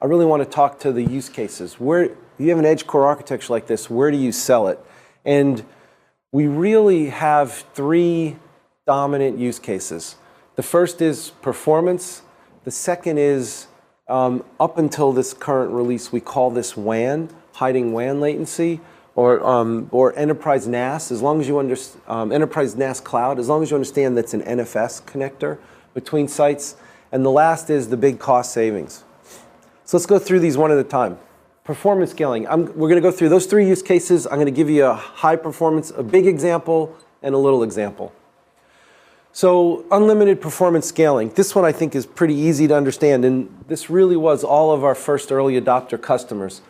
I really want to talk to the use cases. Where you have an edge core architecture like this, where do you sell it? And we really have three dominant use cases. The first is performance. The second is, up until this current release, we call this WAN, hiding WAN latency, or enterprise NAS, as long as you understand, enterprise NAS cloud, as long as you understand that's an NFS connector between sites. And the last is the big cost savings. So let's go through these one at a time. Performance scaling. We're going to go through those three use cases. I'm going to give you a high performance, a big example, and a little example. So unlimited performance scaling. This one I think is pretty easy to understand, and this really was all of our first early adopter customers.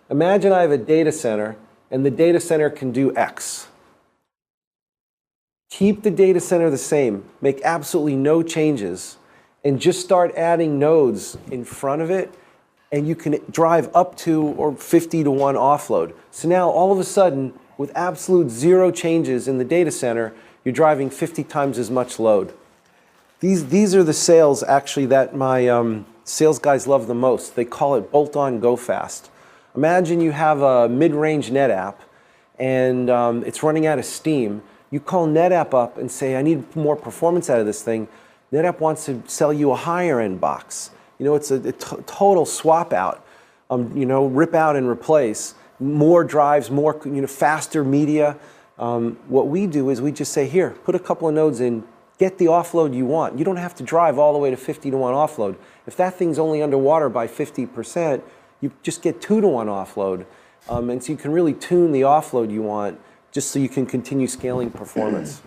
Imagine I have a data center, and the data center can do X. Keep the data center the same, make absolutely no changes, and just start adding nodes in front of it, and you can drive up to or 50 to 1 offload. So now all of a sudden, with absolute zero changes in the data center, you're driving 50 times as much load. These are the sales actually that my sales guys love the most. They call it bolt-on go fast. Imagine you have a mid-range NetApp and it's running out of steam. You call NetApp up and say, I need more performance out of this thing. NetApp wants to sell you a higher end box. You know, it's a total swap out. You know, rip out and replace. More drives, more, you know, faster media. What we do is we just say, here, put a couple of nodes in, get the offload you want. You don't have to drive all the way to 50 to 1 offload. If that thing's only underwater by 50%, you just get 2 to 1 offload. And so you can really tune the offload you want just so you can continue scaling performance.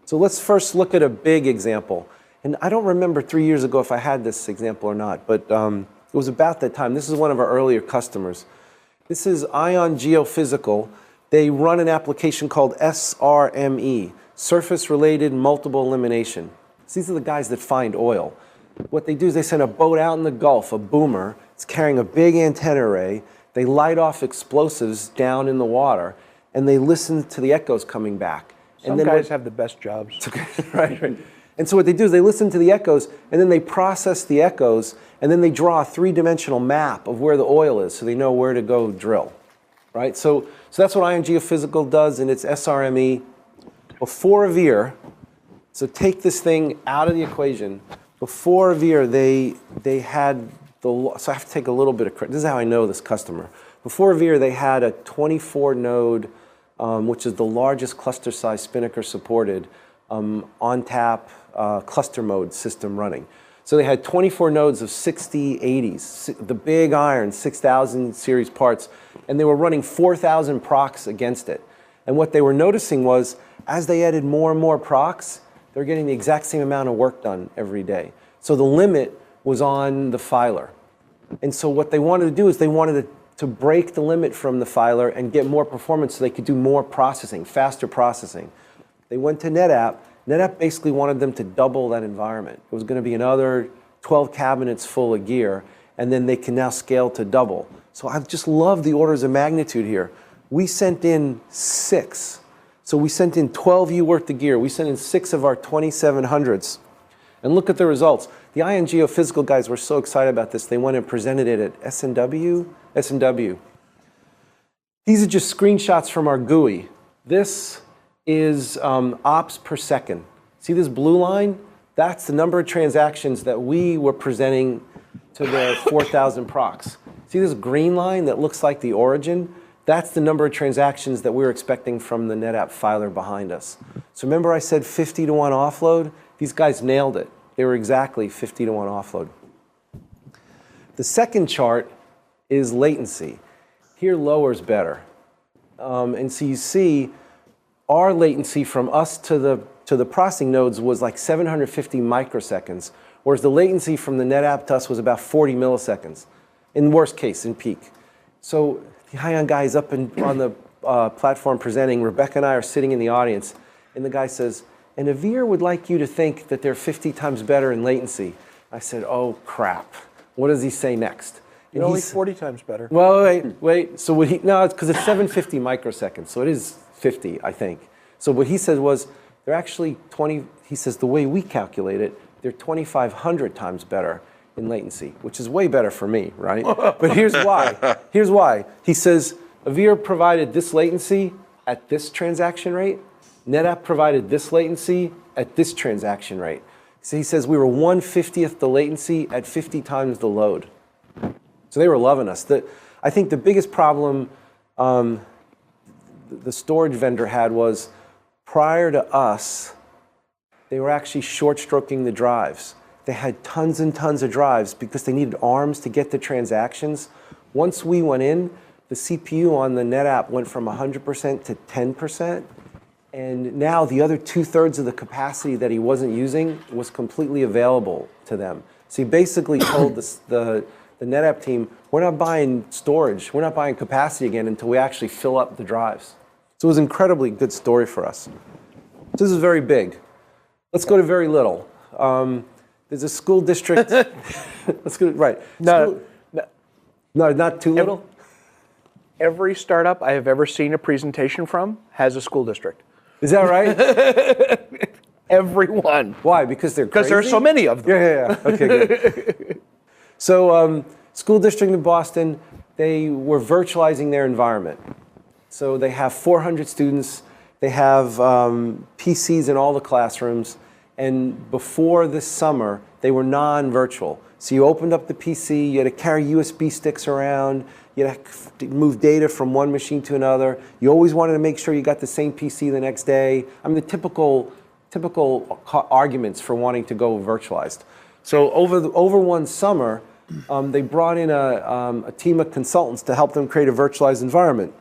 So let's first look at a big example. And I don't remember 3 years ago if I had this example or not, but it was about that time. This is one of our earlier customers. This is Ion Geophysical. They run an application called SRME, Surface Related Multiple Elimination. So these are the guys that find oil. What they do is they send a boat out in the Gulf, a boomer. It's carrying a big antenna array. They light off explosives down in the water, and they listen to the echoes coming back. Some guys have the best jobs. Right. And so what they do is they listen to the echoes, and then they process the echoes, and then they draw a three-dimensional map of where the oil is, so they know where to go drill. Right? So that's what Ion Geophysical does in its SRME. Before Avere, so take this thing out of the equation. Before Avere, they had so I have to take a little bit of credit. This is how I know this customer. Before Avere, they had a 24-node, which is the largest cluster size Spinnaker supported, on-tap cluster mode system running. So they had 24 nodes of 6080s, the big iron 6000 series parts, and they were running 4,000 procs against it. And what they were noticing was, as they added more and more procs, they're getting the exact same amount of work done every day. So the limit was on the filer. And so what they wanted to do is they wanted to break the limit from the filer and get more performance so they could do more processing, faster processing. They went to NetApp. NetApp basically wanted them to double that environment. It was going to be another 12 cabinets full of gear, and then they can now scale to double. So I just love the orders of magnitude here. We sent in 6. So we sent in 12U worth of gear. We sent in 6 of our 2700s. And look at the results. The Ion Geophysical guys were so excited about this, they went and presented it at S&W. These are just screenshots from our GUI. This is ops per second. See this blue line? That's the number of transactions that we were presenting to the 4,000 procs. See this green line that looks like the origin? That's the number of transactions that we were expecting from the NetApp filer behind us. So remember I said 50 to 1 offload? These guys nailed it. They were exactly 50 to 1 offload. The second chart is latency. Here lower's better. And so you see our latency from us to the processing nodes was like 750 microseconds, whereas the latency from the NetApp to us was about 40 milliseconds, in worst case, in peak. So the Ion guy is up on the platform presenting. Rebecca and I are sitting in the audience, and the guy says, and Avere would like you to think that they're 50 times better in latency. I said, oh, crap. What does he say next? You're only 40 times better. Well, wait. So what no, it's because it's 750 microseconds, so it is 50, I think. So what he said was, they're actually 20, he says, the way we calculate it, they're 2,500 times better in latency, which is way better for me, right? But here's why. Here's why. He says, Avere provided this latency at this transaction rate. NetApp provided this latency at this transaction rate. So he says we were 1/50th the latency at 50 times the load. So they were loving us. I think the biggest problem the storage vendor had was prior to us, they were actually short-stroking the drives. They had tons and tons of drives because they needed ARMs to get the transactions. Once we went in, the CPU on the NetApp went from 100% to 10%. And now the other 2/3 of the capacity that he wasn't using was completely available to them. So he basically told the NetApp team, we're not buying storage, we're not buying capacity again until we actually fill up the drives. So it was an incredibly good story for us. So this is very big. Let's go to very little. There's a school district. Let's go, right. No, Not too little? every startup I have ever seen a presentation from has a school district. Is that right? Everyone. Why? Because they're crazy? Because there are so many of them. Yeah. Okay, good. So, school district in Boston, they were virtualizing their environment. So they have 400 students. They have PCs in all the classrooms. And before this summer, they were non-virtual. So you opened up the PC, you had to carry USB sticks around, you had to move data from one machine to another. You always wanted to make sure you got the same PC the next day. I mean, the typical arguments for wanting to go virtualized. So over one summer, they brought in a team of consultants to help them create a virtualized environment.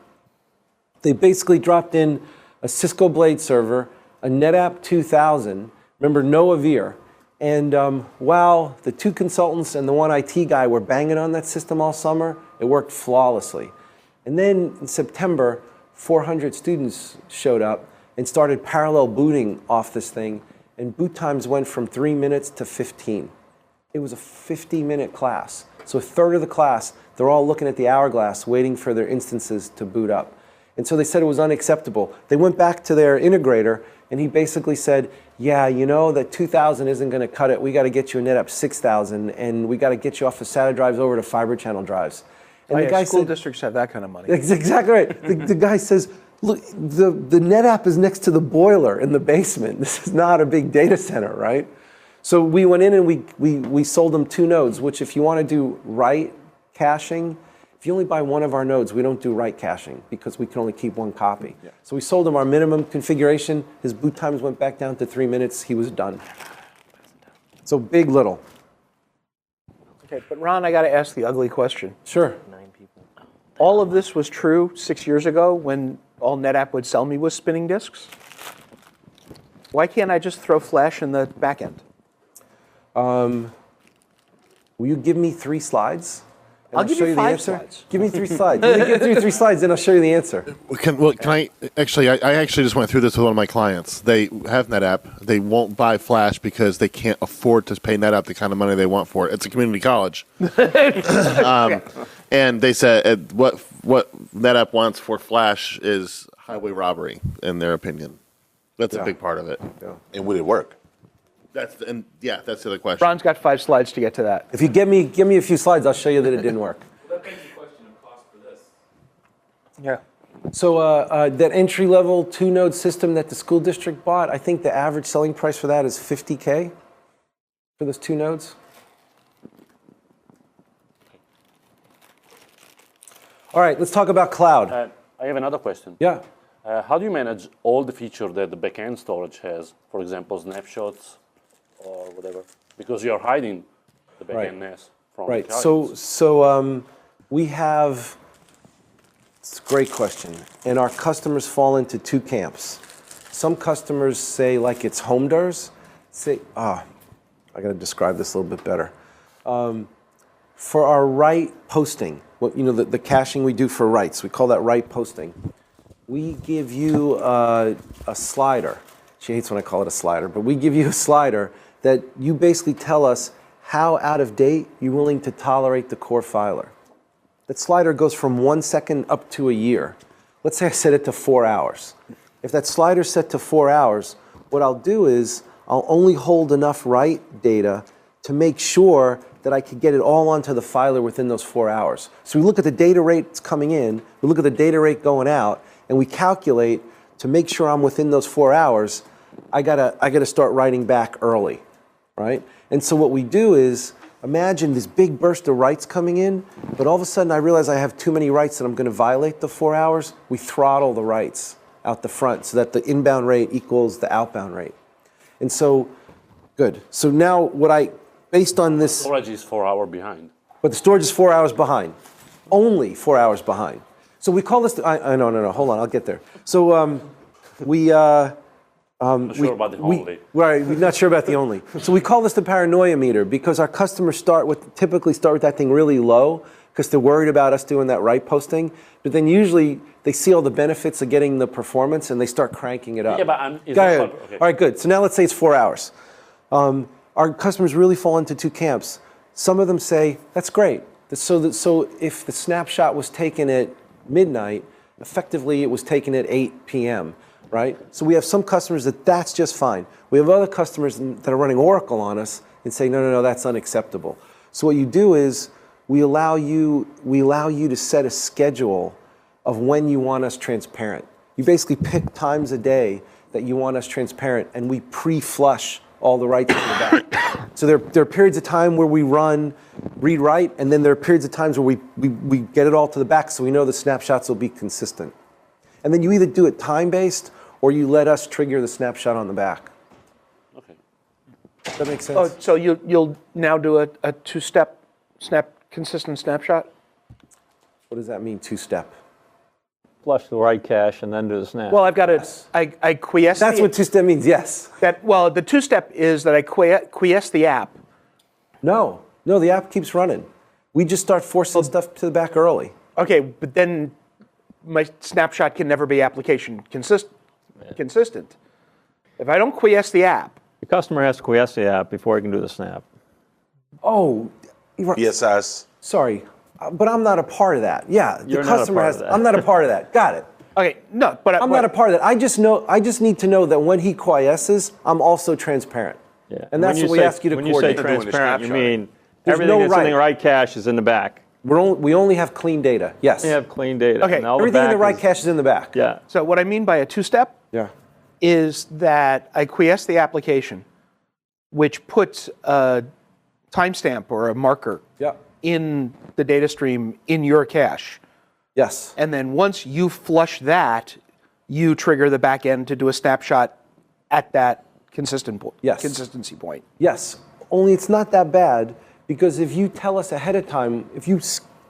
They basically dropped in a Cisco Blade server, a NetApp 2000, remember no Avere. And while the two consultants and the one IT guy were banging on that system all summer, it worked flawlessly. And then in September, 400 students showed up and started parallel booting off this thing. And boot times went from 3 minutes to 15. It was a 50-minute class. So a third of the class, they're all looking at the hourglass, waiting for their instances to boot up. And so they said it was unacceptable. They went back to their integrator, and he basically said, yeah, you know, that 2000 isn't going to cut it. We got to get you a NetApp 6000, and we got to get you off of SATA drives over to fiber channel drives. And the guy school said, districts have that kind of money. that's exactly right. The guy says, look, the NetApp is next to the boiler in the basement. This is not a big data center, right? So we went in and we sold them 2 nodes, which if you want to do write caching, if you only buy one of our nodes, we don't do write caching because we can only keep 1 copy. Yeah. So we sold him our minimum configuration. His boot times went back down to 3 minutes. He was done. So big, little. Okay, but Ron, I got to ask the ugly question. Sure. 9 people. All of this was true 6 years ago when all NetApp would sell me was spinning disks? Why can't I just throw flash in the back end? Will you give me 3 slides? And I'll give show you the 5 answer? slides. Give me 3 slides. Let me give you 3 slides, then I'll show you the answer. Can I actually? I actually just went through this with one of my clients. They have NetApp. They won't buy Flash because they can't afford to pay NetApp the kind of money they want for it. It's a community college, and they said what NetApp wants for Flash is highway robbery, in their opinion. That's a big part of it. Yeah. And would it work? That's the other question. Ron's got 5 slides to get to that. If you give me a few slides, I'll show you that it didn't work. Well, that begs the question of cost for this. Yeah. So that entry-level 2-node system that the school district bought, I think the average selling price for that is $50K for those 2 nodes. All right, let's talk about cloud. I have another question. Yeah. How do you manage all the features that the backend storage has? For example, snapshots or whatever, because you're hiding the backend NAS from Right. the clients. So we have. It's a great question, and our customers fall into 2 camps. Some customers say, like it's HomeDars. I got to describe this a little bit better. For our write posting, the caching we do for writes, we call that write posting. We give you a slider. She hates when I call it a slider, but we give you a slider that you basically tell us how out of date you're willing to tolerate the core filer. That slider goes from 1 second up to a year. Let's say I set it to 4 hours. If that slider's set to 4 hours, what I'll do is I'll only hold enough write data to make sure that I could get it all onto the filer within those 4 hours. So we look at the data rates coming in, we look at the data rate going out, and we calculate to make sure I'm within those 4 hours, I gotta start writing back early, right? And so what we do is, imagine this big burst of writes coming in, but all of a sudden I realize I have too many writes that I'm gonna violate the 4 hours. We throttle the writes out the front so that the inbound rate equals the outbound rate. And so, good. So now based on this, Storage is 4 hours behind. but the storage is 4 hours behind, only 4 hours behind. So we call this, no, hold on, I'll get there. So Not sure about the only. Right, we're not sure about the only. So we call this the paranoia meter because our customers typically start with that thing really low because they're worried about us doing that write posting. But then usually they see all the benefits of getting the performance and they start cranking it up. Yeah, but is Go that ahead. what- okay. All right, good. So now let's say it's 4 hours. Our customers really fall into two camps. Some of them say, that's great. So if the snapshot was taken at midnight, effectively it was taken at 8 p.m., right? So we have some customers that's just fine. We have other customers that are running Oracle on us and say, no, that's unacceptable. So what you do is we allow you to set a schedule of when you want us transparent. You basically pick times a day that you want us transparent, and we pre-flush all the writes in the back. So there are periods of time where we run read-write, and then there are periods of times where we get it all to the back so we know the snapshots will be consistent. And then you either do it time-based or you let us trigger the snapshot on the back. Okay. Does that make sense? Oh, so you'll now do a two-step consistent snapshot? What does that mean, two-step? Flush the write cache and then do the snap. Well, I've got to, I quiesce. That's what two-step means, yes. Well, the two-step is that I quiesce the app. No, the app keeps running. We just start forcing stuff to the back early. Okay, but then my snapshot can never be application consistent. If I don't quiesce the app, the customer has to quiesce the app before he can do the snap. Oh, you're- BSS. sorry, but I'm not a part of that. Yeah, You're the not a customer part has. of that. I'm not a part of that. Got it. okay, no, but I'm not a part of that. I just need to know that when he quiesces, I'm also transparent. Yeah. And that's When what we say- ask you to When you say coordinate. doing the transparent, you snapshot. mean There's everything no that's in the write. write cache is in the back. We only have clean data. Yes. You have clean data. Okay, and all Everything in the back write is- cache is in the back. Yeah. So what I mean by a two-step Yeah. is that I quiesce the application, which puts a timestamp or a marker Yeah. in the data stream in your cache. Yes. And then once you flush that, you trigger the back end to do a snapshot at that Yes. consistency point. Yes. Only it's not that bad because if you tell us ahead of time, if you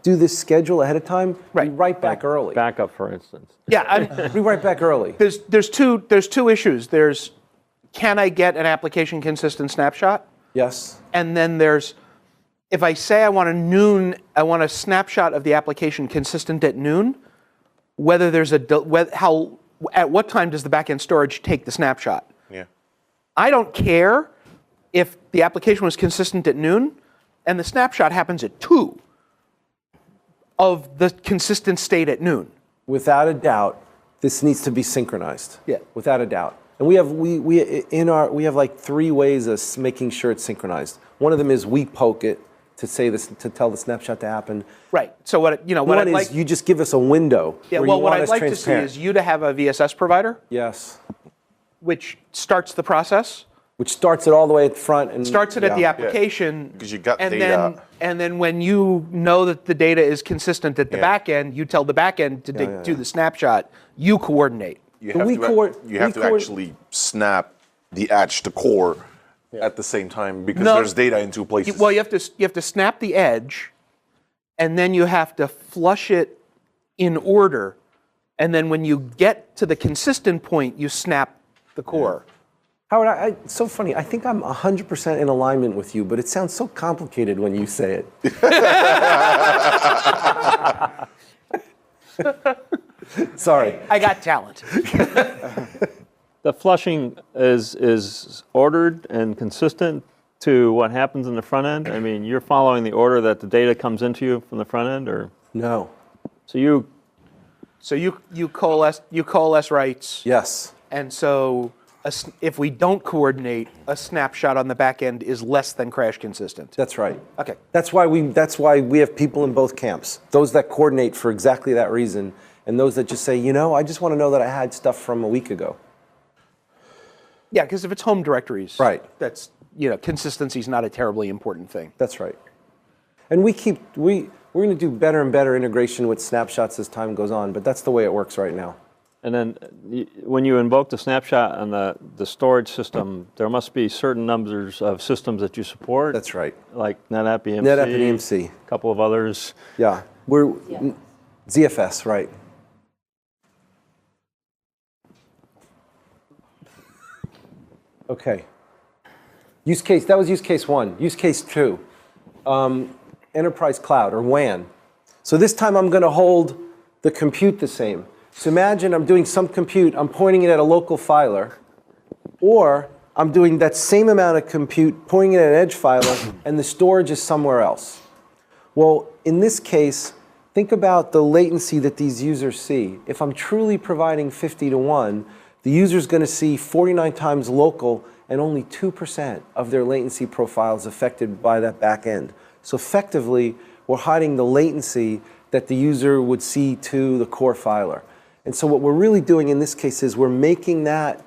do this schedule ahead of time, we Right. write back early. Backup, for instance. Yeah, We write back early. there's two issues. There's, can I get an application consistent snapshot? Yes. And then there's, if I say I want a snapshot of the application consistent at noon, whether there's at what time does the backend storage take the snapshot? Yeah. I don't care if the application was consistent at noon and the snapshot happens at 2 of the consistent state at noon. Without a doubt, this needs to be synchronized. Yeah. Without a doubt. And we have like 3 ways of making sure it's synchronized. One of them is we poke it to say this, to tell the snapshot to happen. Right. So what One I'd is like, you just give us a window. yeah, where well, you what want I'd us like to see transparent. is you to have a VSS provider, Yes. which starts the process, Which starts it all the way at the front and starts it at the yeah. application. Because you got and data. then when you know that the data is consistent at the Yeah. back end, you tell the back end to do the snapshot. You coordinate. You But have we to, coor- you have we to coor- actually snap the edge to core at the same time because No. there's data in 2 places. Well, you have to snap the edge, and then you have to flush it in order, and then when you get to the consistent point, you snap the core. Howard, it's so funny. I think I'm 100% in alignment with you, but it sounds so complicated when you say it. Sorry. I got talent. The flushing is ordered and consistent to what happens in the front end? I mean, you're following the order that the data comes into you from the front end, or? No. So you So you coalesce writes, Yes. and so if we don't coordinate, a snapshot on the back end is less than crash consistent. That's right. Okay. That's why we have people in both camps. Those that coordinate for exactly that reason, and those that just say, I just want to know that I had stuff from a week ago. Yeah, because if it's home directories, Right. that's, consistency is not a terribly important thing. That's right. And we're going to do better and better integration with snapshots as time goes on, but that's the way it works right now. And then when you invoke the snapshot on the storage system, there must be certain numbers of systems that you support. That's right. Like NetApp EMC. NetApp and EMC. A couple of others. Yeah. ZFS, right. Okay. That was use case 1. Use case 2, enterprise cloud or WAN. So this time I'm going to hold the compute the same. So imagine I'm doing some compute, I'm pointing it at a local filer, or I'm doing that same amount of compute, pointing it at an edge filer, and the storage is somewhere else. Well, in this case, think about the latency that these users see. If I'm truly providing 50 to 1, the user's going to see 49 times local and only 2% of their latency profile is affected by that back end. So effectively, we're hiding the latency that the user would see to the core filer. And so what we're really doing in this case is we're making that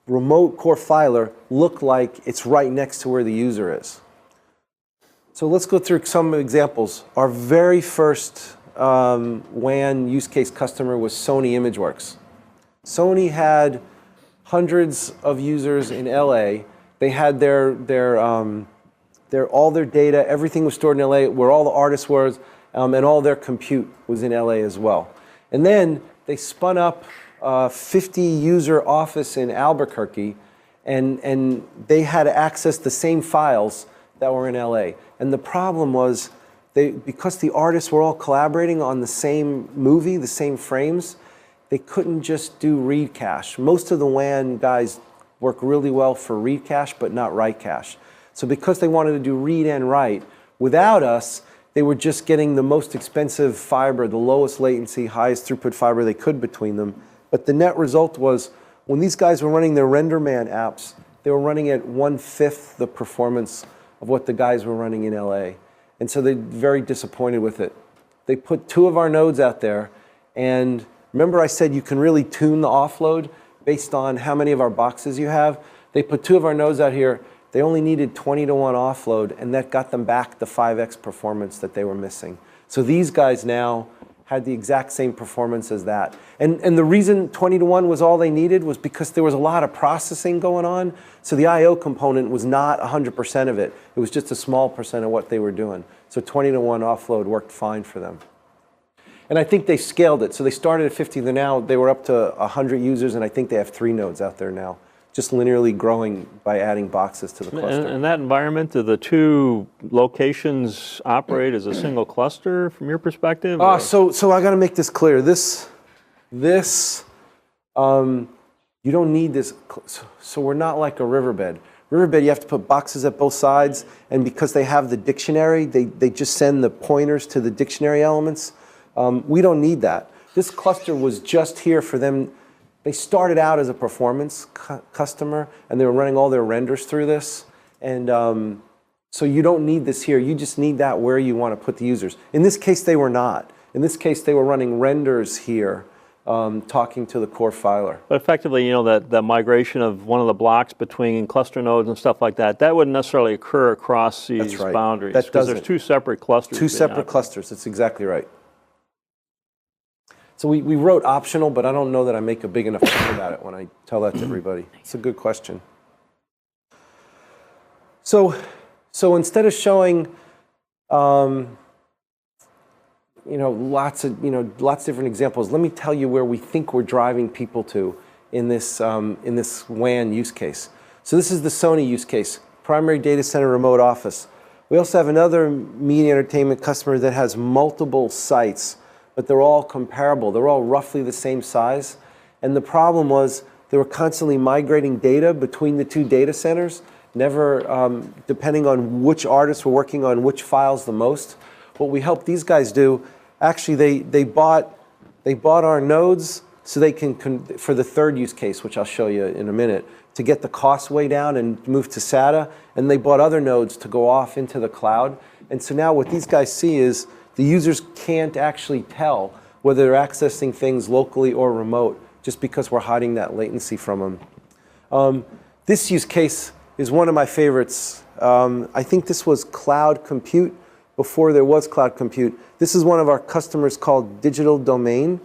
remote core filer look like it's right next to where the user is. So let's go through some examples. Our very first WAN use case customer was Sony ImageWorks. Sony had hundreds of users in LA. They had all their data, everything was stored in LA, where all the artists were, and all their compute was in LA as well. And then they spun up a 50-user office in Albuquerque, and they had to access the same files that were in LA. And the problem was, because the artists were all collaborating on the same movie, the same frames, they couldn't just do read cache. Most of the WAN guys work really well for read cache, but not write cache. So because they wanted to do read and write, without us, they were just getting the most expensive fiber, the lowest latency, highest throughput fiber they could between them. But the net result was, when these guys were running their RenderMan apps, they were running at 1/5 the performance of what the guys were running in LA. And so they're very disappointed with it. They put 2 of our nodes out there, and remember I said you can really tune the offload based on how many of our boxes you have? They put 2 of our nodes out here. They only needed 20 to 1 offload, and that got them back the 5x performance that they were missing. So these guys now had the exact same performance as that. And the reason 20 to 1 was all they needed was because there was a lot of processing going on. So the I/O component was not 100% of it. It was just a small percent of what they were doing. So 20 to 1 offload worked fine for them. And I think they scaled it. So they started at 50, they were up to 100 users, and I think they have 3 nodes out there now, just linearly growing by adding boxes to the cluster. In that environment, do the 2 locations operate as a single cluster from your perspective? So I got to make this clear. You don't need this. So we're not like a riverbed. Riverbed, you have to put boxes at both sides, and because they have the dictionary, they just send the pointers to the dictionary elements. We don't need that. This cluster was just here for them. They started out as a performance customer, and they were running all their renders through this. And so you don't need this here. You just need that where you want to put the users. In this case, they were not. In this case, they were running renders here, talking to the core filer. But effectively, that migration of one of the blocks between cluster nodes and stuff like that, that wouldn't necessarily occur across these boundaries. That because doesn't. There's 2 separate clusters. 2 separate clusters. That's exactly right. So we wrote optional, but I don't know that I make a big enough point about it when I tell that to everybody. It's a good question. So instead of showing, lots of different examples, let me tell you where we think we're driving people to in this WAN use case. So this is the Sony use case, primary data center remote office. We also have another media entertainment customer that has multiple sites, but they're all comparable. They're all roughly the same size. And the problem was they were constantly migrating data between the 2 data centers, never depending on which artists were working on which files the most. What we helped these guys do, actually they bought our nodes, so they can, for the third use case, which I'll show you in a minute, to get the cost way down and move to SATA, and they bought other nodes to go off into the cloud. And so now what these guys see is the users can't actually tell whether they're accessing things locally or remote, just because we're hiding that latency from them. This use case is one of my favorites. I think this was cloud compute before there was cloud compute. This is one of our customers called Digital Domain.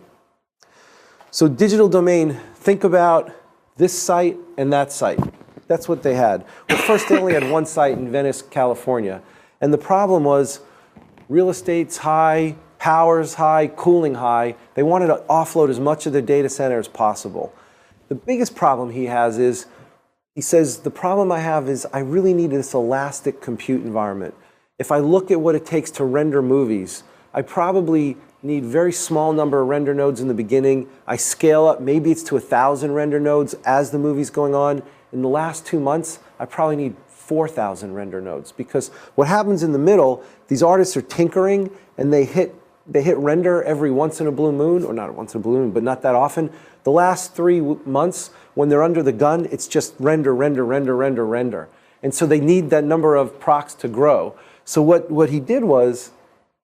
So Digital Domain, think about this site and that site. That's what they had. Well, first they only had one site in Venice, California. And the problem was real estate's high, power's high, cooling high. They wanted to offload as much of their data center as possible. The biggest problem he has is, he says, the problem I have is I really need this elastic compute environment. If I look at what it takes to render movies, I probably need very small number of render nodes in the beginning. I scale up, maybe it's to 1,000 render nodes as the movie's going on. In the last 2 months, I probably need 4,000 render nodes, because what happens in the middle, these artists are tinkering and they hit render every once in a blue moon, or not once in a blue moon, but not that often. The last 3 months, when they're under the gun, it's just render, render, render, render, render. And so they need that number of procs to grow. So what he did was,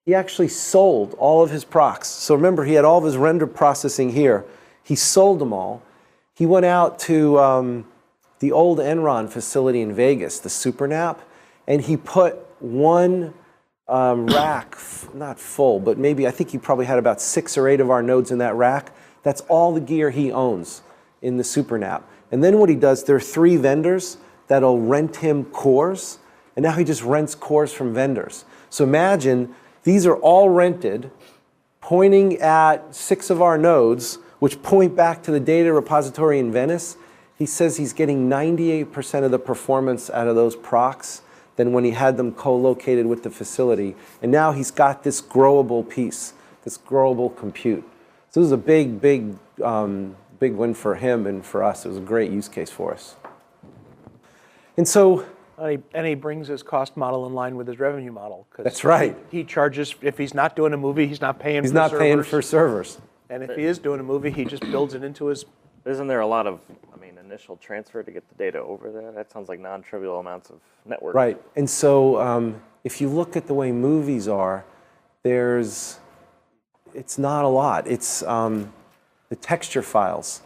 he actually sold all of his procs. So remember, he had all of his render processing here. He sold them all. He went out to the old Enron facility in Vegas, the SuperNap, and he put one rack, not full, but maybe, I think he probably had about 6 or 8 of our nodes in that rack. That's all the gear he owns in the SuperNap. And then what he does, there are 3 vendors that'll rent him cores, and now he just rents cores from vendors. So imagine, these are all rented, pointing at 6 of our nodes, which point back to the data repository in Venice. He says he's getting 98% of the performance out of those procs than when he had them co-located with the facility. And now he's got this growable piece, this growable compute. So this is a big, big, big win for him and for us. It was a great use case for us. And so, And he brings his cost model in line with his revenue model. That's right. He charges, if he's not doing a movie, he's not paying for servers. He's not paying for servers. And if he is doing a movie, he just builds it into his... Isn't there a lot of, initial transfer to get the data over there? That sounds like non-trivial amounts of network. Right. And so if you look at the way movies are, it's not a lot. It's the texture files.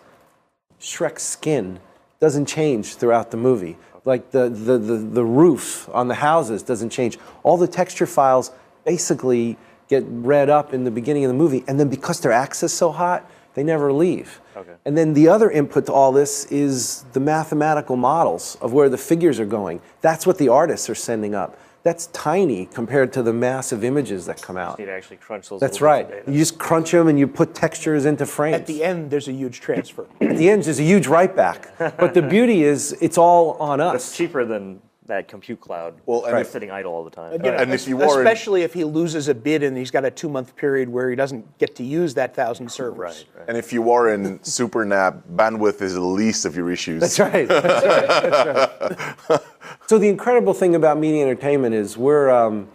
Shrek's skin doesn't change throughout the movie. Like the roof on the houses doesn't change. All the texture files basically get read up in the beginning of the movie, and then because their access so hot, they never leave. Okay. And then the other input to all this is the mathematical models of where the figures are going. That's what the artists are sending up. That's tiny compared to the massive images that come out. You need to actually crunch those. That's little right. bits of data. You just crunch them and you put textures into frames. At the end, there's a huge transfer. At the end, there's a huge write back. But the beauty is, it's all on us. It's cheaper than that compute cloud. Well, and it's sitting idle all the time. And if you are in- especially if he loses a bid and he's got a 2-month period where he doesn't get to use that 1,000 servers. Right. And if you are in SuperNap, bandwidth is the least of your issues. That's right. That's right. That's right. So the incredible thing about media entertainment is we're in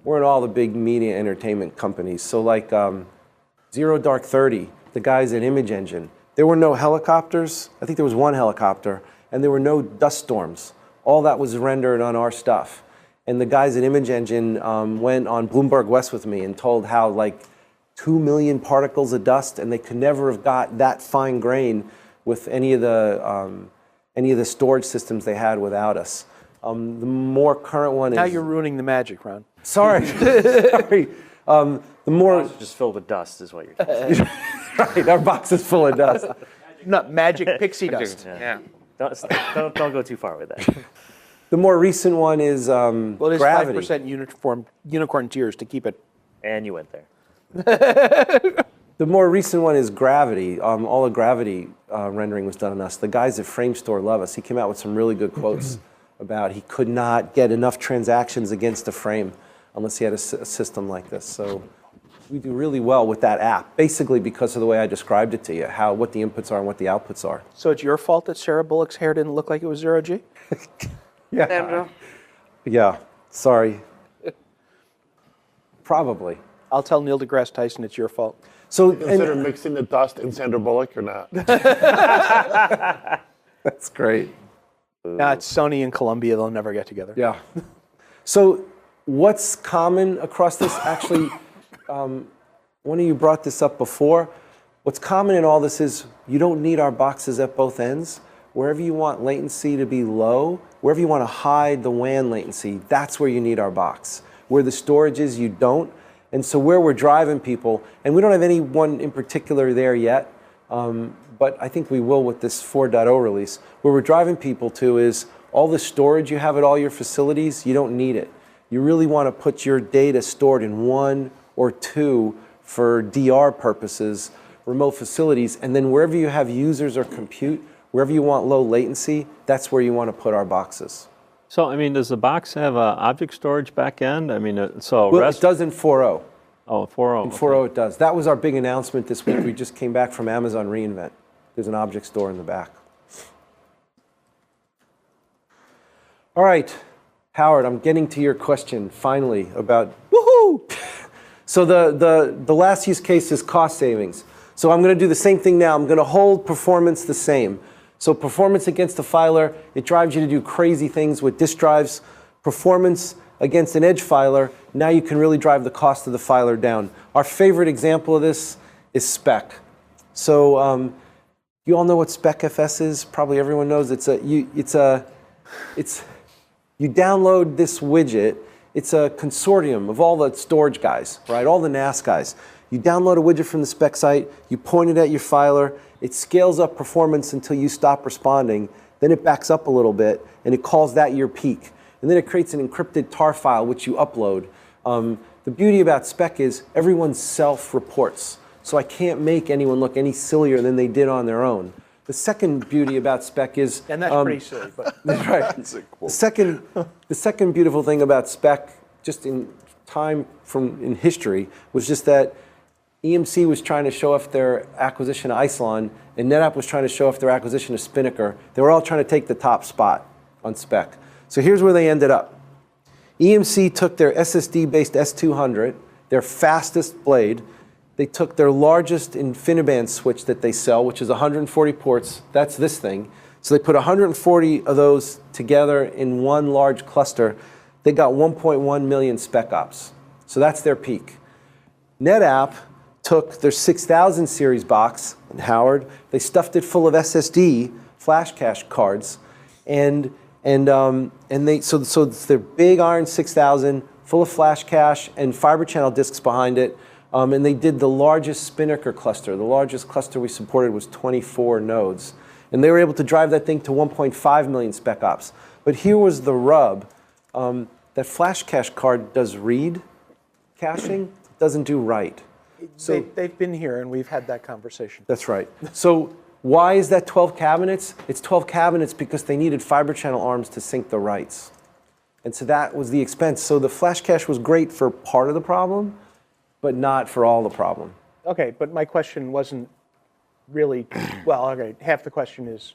all the big media entertainment companies. So like Zero Dark 30, the guys at Image Engine, there were no helicopters. I think there was one helicopter, and there were no dust storms. All that was rendered on our stuff. And the guys at Image Engine went on Bloomberg West with me and told how like 2 million particles of dust, and they could never have got that fine grain with any of the storage systems they had without us. The more current one Now is... you're ruining the magic, Ron. Sorry. Sorry. The more... It's just filled with dust is what you're saying. Right, our box is full of dust. Not magic pixie dust. Yeah. Don't go too far with that. The more recent one is Well, there's Gravity. 5% unicorn tears to keep it. And you went there. The more recent one is Gravity. All the Gravity rendering was done on us. The guys at Framestore love us. He came out with some really good quotes about he could not get enough transactions against a frame unless he had a system like this. So we do really well with that app, basically because of the way I described it to you, what the inputs are and what the outputs are. So it's your fault that Sarah Bullock's hair didn't look like it was 0G? Yeah. Yeah. Sorry. Probably. I'll tell Neil deGrasse Tyson it's your fault. So Consider and mixing the dust in Sandra Bullock or not? that's great. Nah, it's Sony and Columbia. They'll never get together. Yeah. So what's common across this? Actually, one of you brought this up before. What's common in all this is you don't need our boxes at both ends. Wherever you want latency to be low, wherever you want to hide the WAN latency, that's where you need our box. Where the storage is, you don't. And so where we're driving people, and we don't have any one in particular there yet, but I think we will with this 4.0 release. Where we're driving people to is all the storage you have at all your facilities, you don't need it. You really want to put your data stored in one or two for DR purposes, remote facilities, and then wherever you have users or compute, wherever you want low latency, that's where you want to put our boxes. So, I mean, does the box have a object storage backend? I mean, so Well, REST. it does in 4.0. Oh, 4.0. In 4.0 it does. That was our big announcement this week. We just came back from Amazon reInvent. There's an object store in the back. All right, Howard, I'm getting to your question finally about woohoo. So the last use case is cost savings. So I'm going to do the same thing now. I'm going to hold performance the same. So performance against a filer, it drives you to do crazy things with disk drives. Performance against an edge filer, now you can really drive the cost of the filer down. Our favorite example of this is spec. So you all know what SpecFS is. Probably everyone knows. You download this widget. It's a consortium of all the storage guys, right? All the NAS guys. You download a widget from the spec site. You point it at your filer. It scales up performance until you stop responding. Then it backs up a little bit, and it calls that your peak. And then it creates an encrypted tar file, which you upload. The beauty about spec is everyone self-reports. So I can't make anyone look any sillier than they did on their own. The second beauty about spec is... And that's pretty silly, but... That's right. The second beautiful thing about spec, just in time in history, was just that EMC was trying to show off their acquisition of Isilon, and NetApp was trying to show off their acquisition of Spinnaker. They were all trying to take the top spot on spec. So here's where they ended up. EMC took their SSD-based S200, their fastest blade. They took their largest InfiniBand switch that they sell, which is 140 ports. That's this thing. So they put 140 of those together in one large cluster. They got 1.1 million spec ops. So that's their peak. NetApp took their 6000 series box, and Howard, they stuffed it full of SSD flash cache cards, so it's their big iron 6000 full of flash cache and fiber channel disks behind it, and they did the largest Spinnaker cluster. The largest cluster we supported was 24 nodes, and they were able to drive that thing to 1.5 million spec ops. But here was the rub: that flash cache card does read caching, it doesn't do write. So they've been here, and we've had that conversation. that's right. So why is that 12 cabinets? It's 12 cabinets because they needed fiber channel arms to sync the writes. And so that was the expense. So the flash cache was great for part of the problem, but not for all the problem. Okay, but my question wasn't really, well, okay, half the question is,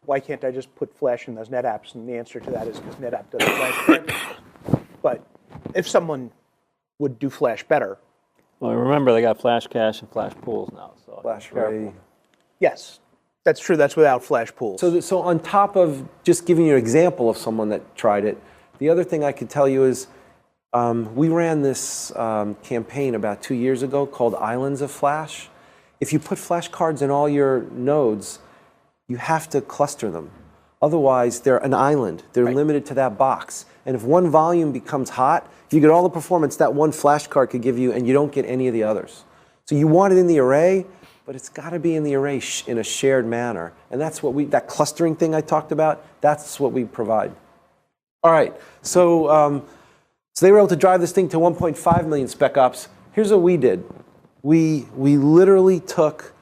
why can't I just put flash in those NetApps? And the answer to that is because NetApp does flash better. But if someone would do flash better, Well, remember, they got flash cache and flash pools now. So Flash careful. array. yes, that's true. That's without flash pools. So on top of just giving you an example of someone that tried it, the other thing I could tell you is we ran this campaign about 2 years ago called Islands of Flash. If you put flash cards in all your nodes, you have to cluster them. Otherwise, they're an island. They're limited to that box. And if one volume becomes hot, you get all the performance that one flash card could give you, and you don't get any of the others. So you want it in the array, but it's got to be in the array in a shared manner. And that's what that clustering thing I talked about, that's what we provide. All right, so they were able to drive this thing to 1.5 million spec ops. Here's what we did. We literally took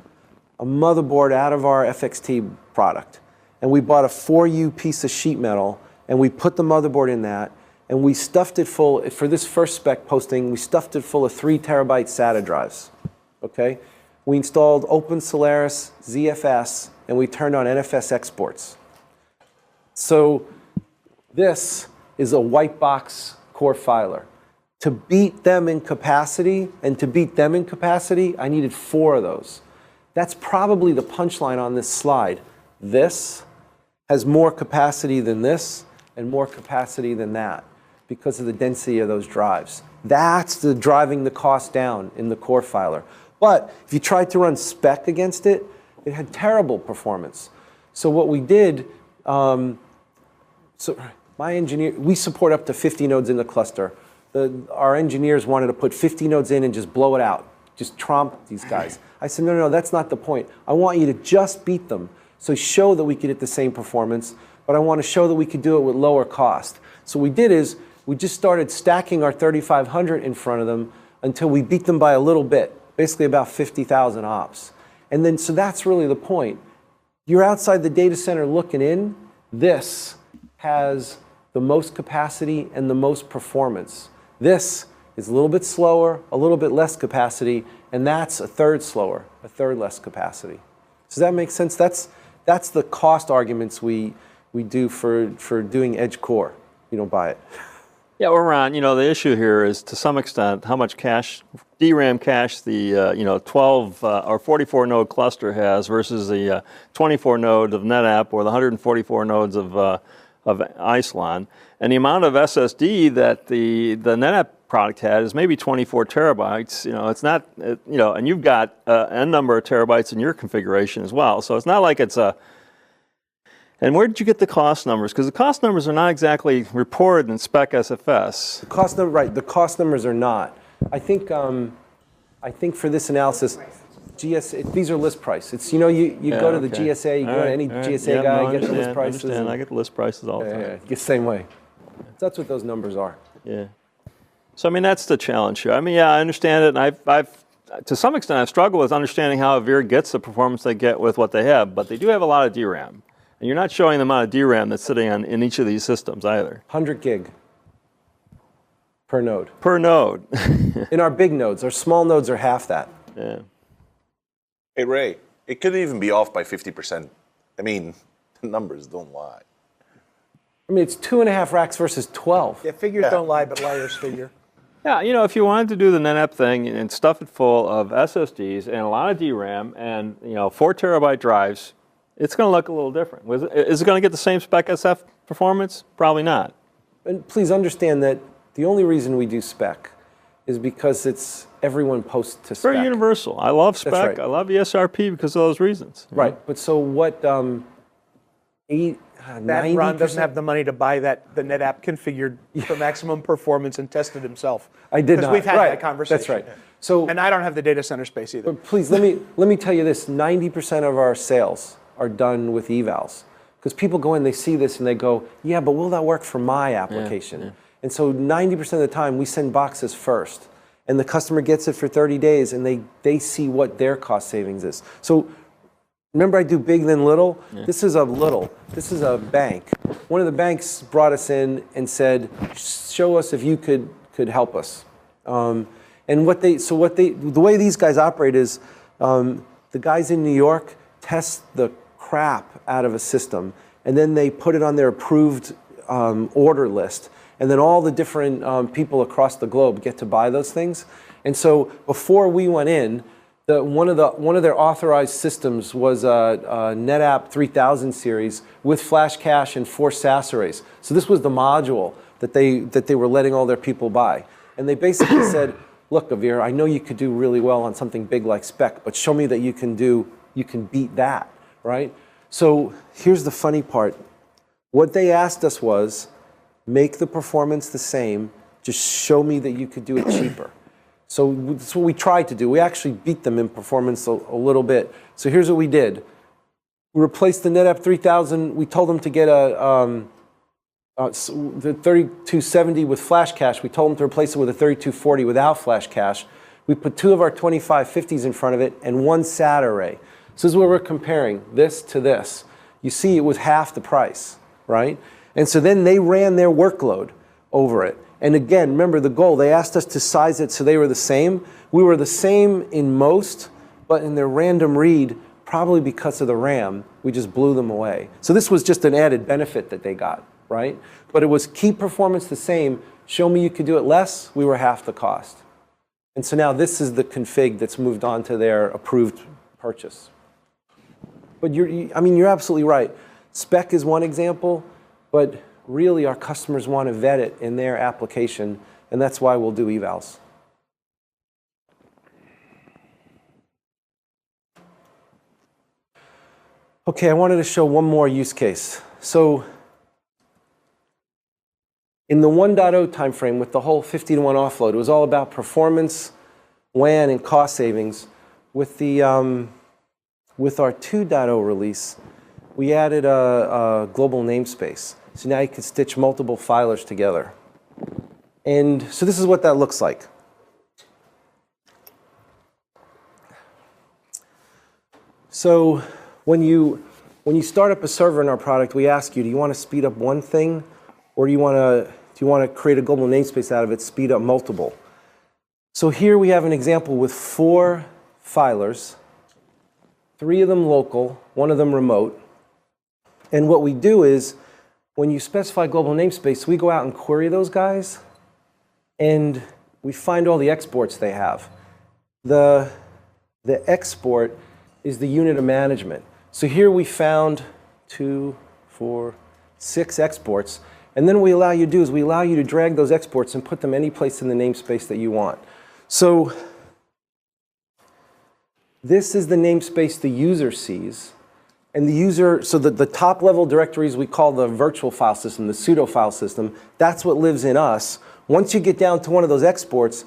a motherboard out of our FXT product, and we bought a 4U piece of sheet metal, and we put the motherboard in that, and we stuffed it full, for this first spec posting, we stuffed it full of 3 terabyte SATA drives, okay? We installed Open Solaris ZFS, and we turned on NFS exports. So this is a white box core filer. To beat them in capacity, and to beat them in capacity, I needed 4 of those. That's probably the punchline on this slide. This has more capacity than this and more capacity than that because of the density of those drives. That's the driving the cost down in the core filer. But if you tried to run spec against it, it had terrible performance. So what we did, my engineer, we support up to 50 nodes in the cluster. Our engineers wanted to put 50 nodes in and just blow it out, just tromp these guys. I said, no, that's not the point. I want you to just beat them. So show that we could get the same performance, but I want to show that we could do it with lower cost. So what we did is we just started stacking our 3500 in front of them until we beat them by a little bit, basically about 50,000 ops. And then, so that's really the point. You're outside the data center looking in. This has the most capacity and the most performance. This is a little bit slower, a little bit less capacity, and that's a third slower, a third less capacity. Does that make sense? That's the cost arguments we do for doing edge core. You don't buy it. Yeah, well, Ron, the issue here is to some extent how much cache, DRAM cache the 12 or 44 node cluster has versus the 24 node of NetApp or the 144 nodes of Isilon. And the amount of SSD that the NetApp product had is maybe 24 terabytes. It's not, and you've got n number of terabytes in your configuration as well. So it's not like it's a. And where did you get the cost numbers? Because the cost numbers are not exactly reported in Spec SFS. The cost number, right? The cost numbers are not. I think for this analysis, these are list price. It's you go to the GSA, you go to any GSA guy, get the list prices. I understand. I get the list prices all the time. Yeah, the same way. That's what those numbers are. Yeah. So that's the challenge here. I understand it, and I've to some extent I've struggled with understanding how Avere gets the performance they get with what they have, but they do have a lot of DRAM. And you're not showing the amount of DRAM that's sitting in each of these systems either. 100 gig per node. Per node. In our big nodes. Our small nodes are half that. Yeah. Hey, Ray, it could even be off by 50%. The numbers don't lie. It's 2.5 racks versus 12. Yeah, figures don't lie, but liars figure. Yeah, if you wanted to do the NetApp thing and stuff it full of SSDs and a lot of DRAM and 4 terabyte drives, it's going to look a little different. Is it going to get the same Spec SF performance? Probably not. And please understand that the only reason we do spec is because it's everyone posts to spec. Very universal. I love spec. That's right. I love ESRP because of those reasons. Right. But so what? That 90%? Ron doesn't have the money to buy the NetApp configured for maximum performance and test it himself. I did not. Because we've had Right. that conversation. That's right. So, And I don't have the data center space either. but please let me tell you this: 90% of our sales are done with evals. Because people go in, they see this, and they go, "Yeah, but will that work for my application?" Yeah. And so 90% of the time, we send boxes first, and the customer gets it for 30 days, and they see what their cost savings is. So remember, I do big then little. Yeah. This is a little. This is a bank. One of the banks brought us in and said, "Show us if you could help us." And the way these guys operate is, the guys in New York test the crap out of a system, and then they put it on their approved order list, and then all the different people across the globe get to buy those things. And so before we went in, one of their authorized systems was a NetApp 3000 series with flash cache and 4 SAS arrays. So this was the module that they were letting all their people buy, and they basically said, "Look, Avere, I know you could do really well on something big like spec, but show me that you can beat that." Right? So here's the funny part. What they asked us was, make the performance the same, just show me that you could do it cheaper. So that's what we tried to do. We actually beat them in performance a little bit. So here's what we did. We replaced the NetApp 3000. We told them to get the 3270 with flash cache. We told them to replace it with a 3240 without flash cache. We put 2 of our 2550s in front of it and 1 SAT array. So this is where we're comparing this to this. You see it was half the price, right? And so then they ran their workload over it. And again, remember the goal, they asked us to size it so they were the same. We were the same in most, but in their random read, probably because of the RAM, we just blew them away. So this was just an added benefit that they got, right? But it was keep performance the same, show me you could do it less, we were half the cost. And so now this is the config that's moved on to their approved purchase. But you're absolutely right. Spec is one example, but really our customers want to vet it in their application, and that's why we'll do evals. Okay, I wanted to show one more use case. So in the 1.0 timeframe with the whole 50-to-1 offload, it was all about performance, WAN, and cost savings. With our 2.0 release, we added a global namespace. So now you can stitch multiple filers together. And so this is what that looks like. So when you start up a server in our product, we ask you, do you want to speed up one thing, or do you want to create a global namespace out of it, speed up multiple? So here we have an example with 4 filers, 3 of them local, 1 of them remote. And what we do is, when you specify global namespace, we go out and query those guys, and we find all the exports they have. The export is the unit of management. So here we found 2, 4, 6 exports, and then what we allow you to do is we allow you to drag those exports and put them any place in the namespace that you want. So this is the namespace the user sees. And the user, so the top level directories we call the virtual file system, the pseudo file system, that's what lives in us. Once you get down to one of those exports,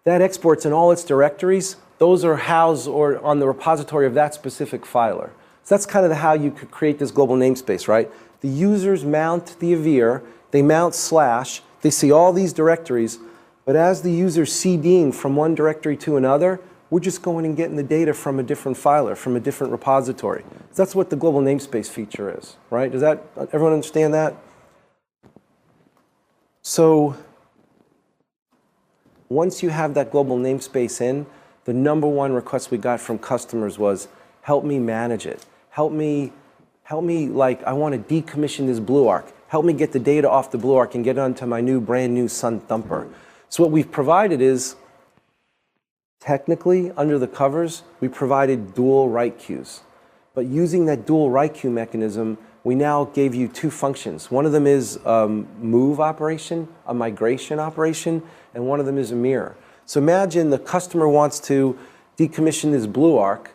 that exports in all its directories, those are housed or on the repository of that specific filer. So that's kind of how you could create this global namespace, right? The users mount the Avere, they mount / they see all these directories, but as the user's CDing from one directory to another, we're just going and getting the data from a different filer, from a different repository. So that's what the global namespace feature is, right? Does that, everyone understand that? So once you have that global namespace in, the #1 request we got from customers was, help me manage it. Help me, like, I want to decommission this Blue Arc. Help me get the data off the Blue Arc and get it onto my new, brand new Sun Thumper. So what we've provided is, technically, under the covers, we provided dual write queues. But using that dual write queue mechanism, we now gave you 2 functions. One of them is a move operation, a migration operation, and one of them is a mirror. So imagine the customer wants to decommission this Blue Arc.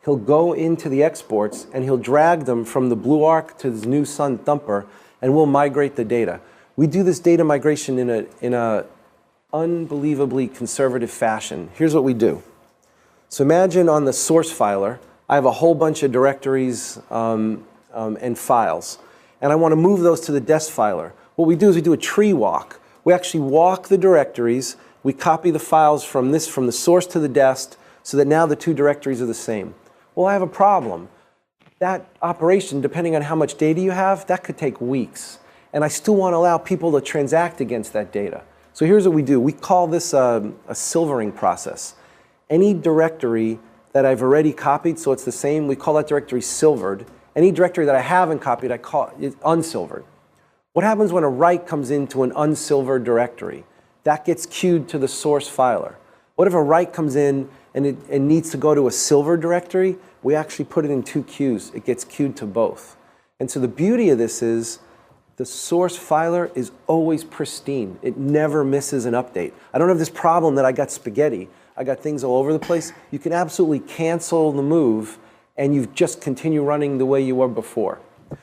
He'll go into the exports, and he'll drag them from the Blue Arc to this new Sun Thumper, and we'll migrate the data. We do this data migration in a unbelievably conservative fashion. Here's what we do. So imagine on the source filer, I have a whole bunch of directories and files, and I want to move those to the desk filer. What we do is we do a tree walk. We actually walk the directories. We copy the files from the source to the desk so that now the 2 directories are the same. Well, I have a problem. That operation, depending on how much data you have, that could take weeks. And I still want to allow people to transact against that data. So here's what we do. We call this a silvering process. Any directory that I've already copied, so it's the same, we call that directory silvered. Any directory that I haven't copied, I call it unsilvered. What happens when a write comes into an unsilvered directory? That gets queued to the source filer. What if a write comes in and it needs to go to a silver directory? We actually put it in 2 queues. It gets queued to both. And so the beauty of this is the source filer is always pristine. It never misses an update. I don't have this problem that I got spaghetti. I got things all over the place. You can absolutely cancel the move, and you just continue running the way you were before.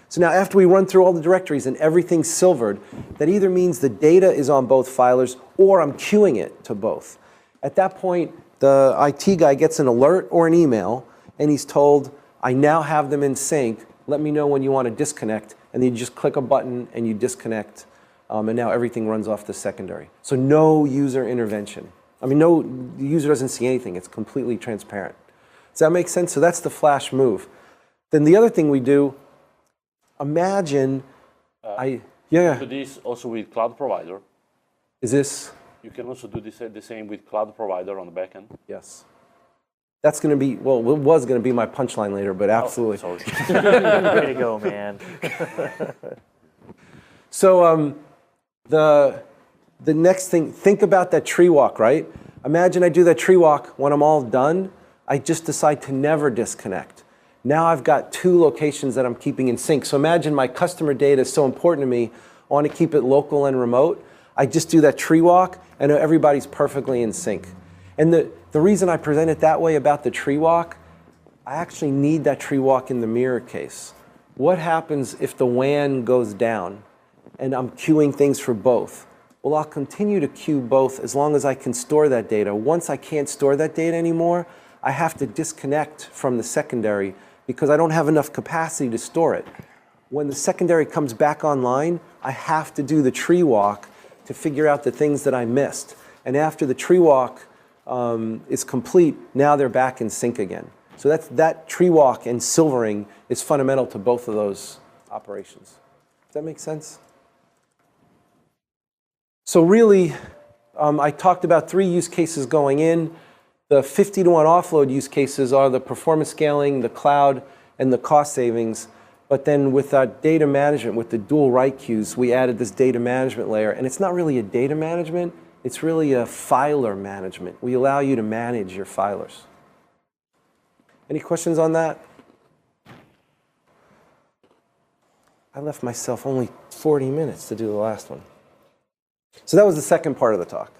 So now after we run through all the directories and everything's silvered, that either means the data is on both filers or I'm queuing it to both. At that point, the IT guy gets an alert or an email, and he's told, I now have them in sync. Let me know when you want to disconnect. And then you just click a button and you disconnect, and now everything runs off the secondary. So no user intervention. I mean, the user doesn't see anything. It's completely transparent. Does that make sense? So that's the flash move. Then the other thing we do, imagine, Do this also with cloud provider. Is this? You can also do the same with cloud provider on the back end. Yes. That's going to be, well, it was going to be my punchline later, but absolutely. Way to go, man. So the next thing, think about that tree walk, right? Imagine I do that tree walk. When I'm all done, I just decide to never disconnect. Now I've got 2 locations that I'm keeping in sync. So imagine my customer data is so important to me. I want to keep it local and remote. I just do that tree walk, and everybody's perfectly in sync. And the reason I present it that way about the tree walk, I actually need that tree walk in the mirror case. What happens if the WAN goes down and I'm queuing things for both? Well, I'll continue to queue both as long as I can store that data. Once I can't store that data anymore, I have to disconnect from the secondary because I don't have enough capacity to store it. When the secondary comes back online, I have to do the tree walk to figure out the things that I missed. And after the tree walk is complete, now they're back in sync again. So that tree walk and silvering is fundamental to both of those operations. Does that make sense? So really, I talked about 3 use cases going in. The 50-to-1 offload use cases are the performance scaling, the cloud, and the cost savings. But then with our data management, with the dual write queues, we added this data management layer. And it's not really a data management. It's really a filer management. We allow you to manage your filers. Any questions on that? I left myself only 40 minutes to do the last one. So that was the second part of the talk.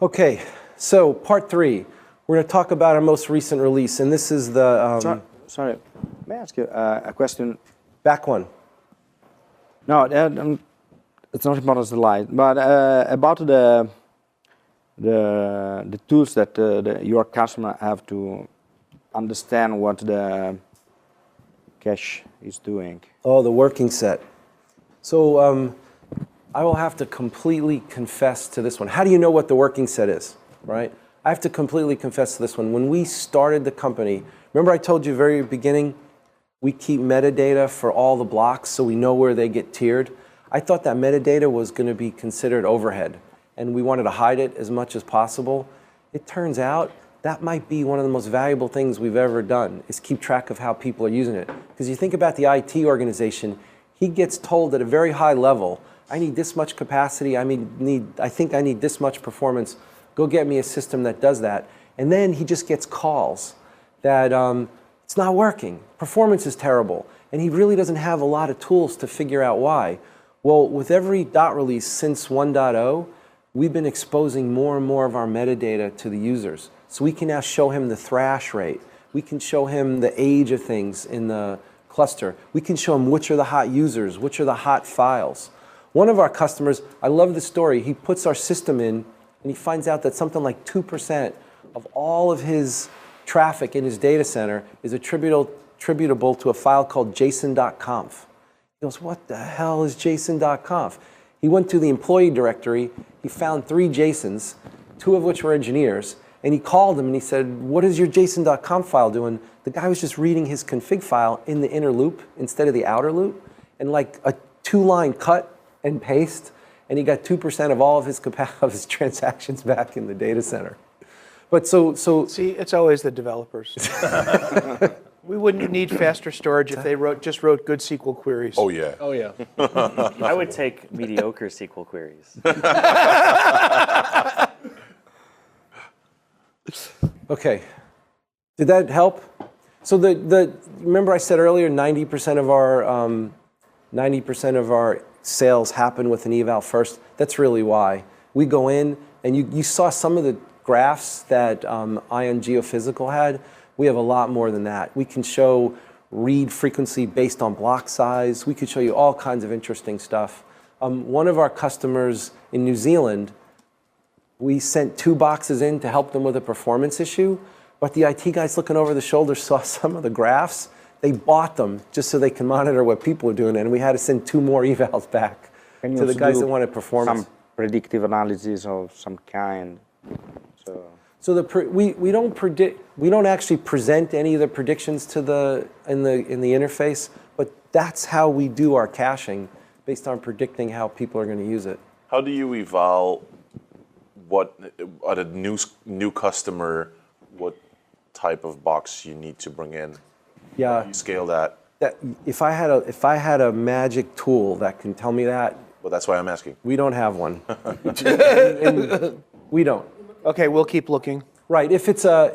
Okay, so part 3. We're going to talk about our most recent release, and this is the... Sorry, may I ask you a question? Back one. No, it's not about the slide, but about the tools that your customer have to understand what the cache is doing. Oh, the working set. So I will have to completely confess to this one. How do you know what the working set is, right? I have to completely confess to this one. When we started the company, remember I told you very beginning, we keep metadata for all the blocks so we know where they get tiered. I thought that metadata was going to be considered overhead, and we wanted to hide it as much as possible. It turns out that might be one of the most valuable things we've ever done, is keep track of how people are using it. Because you think about the IT organization, he gets told at a very high level, I need this much capacity, I think I need this much performance, go get me a system that does that. And then he just gets calls that it's not working, performance is terrible, and he really doesn't have a lot of tools to figure out why. Well, with every dot release since 1.0, we've been exposing more and more of our metadata to the users. So we can now show him the thrash rate. We can show him the age of things in the cluster. We can show him which are the hot users, which are the hot files. One of our customers, I love the story, he puts our system in and he finds out that something like 2% of all of his traffic in his data center is attributable to a file called json.conf. He goes, what the hell is json.conf? He went to the employee directory, he found 3 JSONs, 2 of which were engineers, and he called him and he said, what is your json.conf file doing? The guy was just reading his config file in the inner loop instead of the outer loop, and like a 2-line cut and paste, and he got 2% of all of his transactions back in the data center. But so See, it's always the developers. We wouldn't need faster storage if they just wrote good SQL queries. Oh, yeah. Oh, yeah. I would take mediocre SQL queries. Okay, did that help? So remember I said earlier, 90% of our sales happen with an eval first. That's really why. We go in, and you saw some of the graphs that Ion Geophysical had. We have a lot more than that. We can show read frequency based on block size. We could show you all kinds of interesting stuff. One of our customers in New Zealand, we sent 2 boxes in to help them with a performance issue, but the IT guys looking over the shoulder saw some of the graphs. They bought them just so they can monitor what people are doing, and we had to send 2 more evals back to the guys that wanted performance. Some predictive analysis of some kind. So we don't predict. We don't actually present any of the predictions to in the interface, but that's how we do our caching. based on predicting how people are going to use it. How do you eval what at a new customer, what type of box you need to bring in? Yeah. You scale that. If I had a magic tool that can tell me that, Well, that's why I'm asking. we don't have one. And we don't. Okay, we'll keep looking. Right. If it's our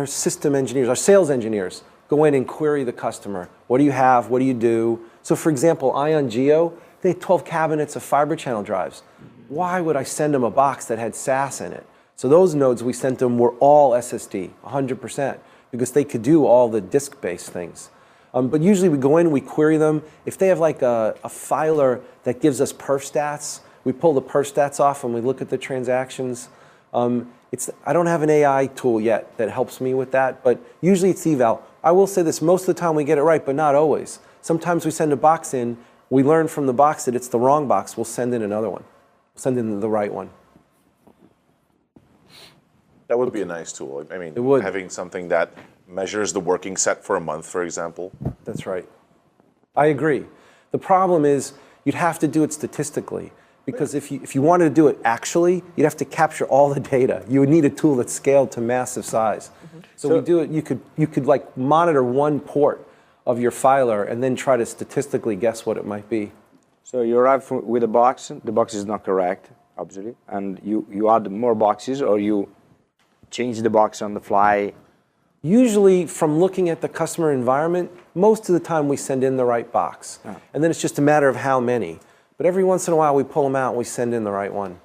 system engineers, our sales engineers go in and query the customer. What do you have? What do you do? So, for example, Ion Geo, they had 12 cabinets of fiber channel drives. Why would I send them a box that had SAS in it? So those nodes we sent them were all SSD, 100%, because they could do all the disk-based things. But usually we go in, we query them. If they have like a filer that gives us perf stats, we pull the perf stats off and we look at the transactions. I don't have an AI tool yet that helps me with that, but usually it's eval. I will say this, most of the time we get it right, but not always. Sometimes we send a box in, we learn from the box that it's the wrong box, we'll send in another one. Send in the right one. That would be a nice tool. I mean, It would. having something that measures the working set for a month, for example. That's right. I agree. The problem is you'd have to do it statistically, because if you wanted to do it actually, you'd have to capture all the data. You would need a tool that's scaled to massive size. So we do it. You could like monitor one port of your filer and then try to statistically guess what it might be. So you arrive with a box. The box is not correct, obviously, and you add more boxes, or you change the box on the fly. Usually, from looking at the customer environment, most of the time we send in the right box. And then it's just a matter of how many. But every once in a while, we pull them out and we send in the right one.